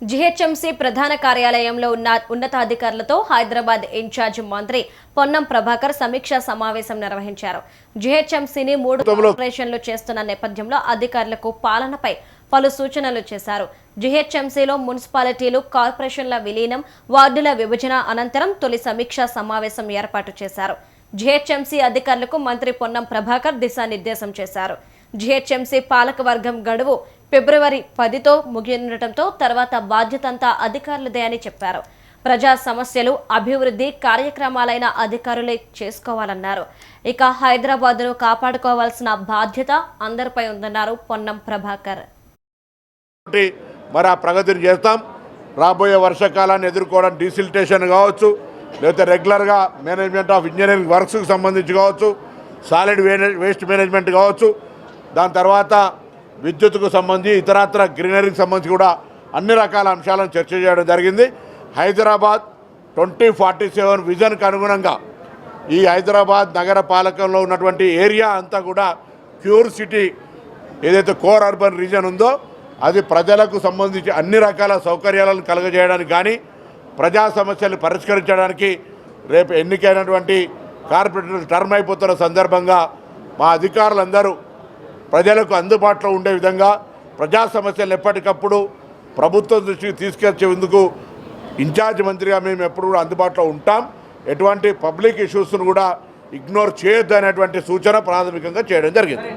GHMC ప్రధాన కార్యాలయంలో ఉన్న ఉన్నతాధికారులతో హైదరాబాద్ ఇన్ఛార్జ్ మంత్రి పొన్నం ప్రభాకర్ సమీక్షా సమావేశం నిర్వహించారు. జీహెచ్ఎంసీని 3 కార్పొరేషన్లు చేస్తున్న నేపథ్యంలో అధికారులకు పాలనపై పలు సూచనలు చేశారు. జీహెచ్ఎంసీలో మున్సిపాలిటీలు, కార్పొరేషన్ల విలీనం, వార్డుల విభజన అనంతరం తొలి సమీక్షా సమావేశం ఏర్పాటు చేశారు. జీహెచ్ఎంసీ అధికారులకు మంత్రి పొన్నం ప్రభాకర్ దిశానిర్దేశం చేశారు. జీహెచ్ఎంసీ పాలకవర్గం గడువు ఫిబ్రవరి 10తో ముగియనుండటంతో తర్వాత బాధ్యతంతా అధికారులదే అని చెప్పారు. ప్రజా సమస్యలు, అభివృద్ధి కార్యక్రమాలైన అధికారులే చేసుకోవాలన్నారు. ఇక హైదరాబాద్ను కాపాడుకోవాల్సిన బాధ్యత అందరిపై ఉందన్నారు పొన్నం ప్రభాకర్. మరి ఆ ప్రగతిని చేస్తాం. రాబోయే వర్షాకాలాన్ని ఎదుర్కోవడానికి డీసిల్టేషన్ కావచ్చు, లేకపోతే రెగ్యులర్గా మేనేజ్మెంట్ ఆఫ్ ఇంజనీరింగ్ వర్క్స్కి సంబంధించి కావచ్చు, సాలిడ్ వేస్ట్ మేనేజ్మెంట్ కావచ్చు, దాని తర్వాత విద్యుత్కు సంబంధించి ఇతరత్ర గ్రీనరీకి సంబంధించి కూడా అన్ని రకాల అంశాలను చర్చ చేయడం జరిగింది. హైదరాబాద్ 2047 విజన్కి అనుగుణంగా ఈ హైదరాబాద్ నగర పాలకంలో ఉన్నటువంటి ఏరియా అంతా కూడా ప్యూర్ సిటీ, ఏదైతే కోర్ అర్బన్ రీజన్ ఉందో అది ప్రజలకు సంబంధించి అన్ని రకాల సౌకర్యాలను కలుగజేయడానికి కానీ, ప్రజా సమస్యలు పరిష్కరించడానికి రేపు ఎన్నికైనటువంటి కార్పొరేటర్ టర్మ్ అయిపోతున్న సందర్భంగా మా అధికారులందరూ ప్రజలకు అందుబాటులో ఉండే విధంగా ప్రజా సమస్యలు ఎప్పటికప్పుడు ప్రభుత్వం దృష్టికి తీసుకొచ్చేందుకు ఇన్ఛార్జ్ మంత్రిగా మేము ఎప్పుడు కూడా అందుబాటులో ఉంటాం. ఎటువంటి పబ్లిక్ ఇష్యూస్ను కూడా ఇగ్నోర్ చేయొద్దు అనేటువంటి సూచన ప్రాథమికంగా చేయడం జరిగింది.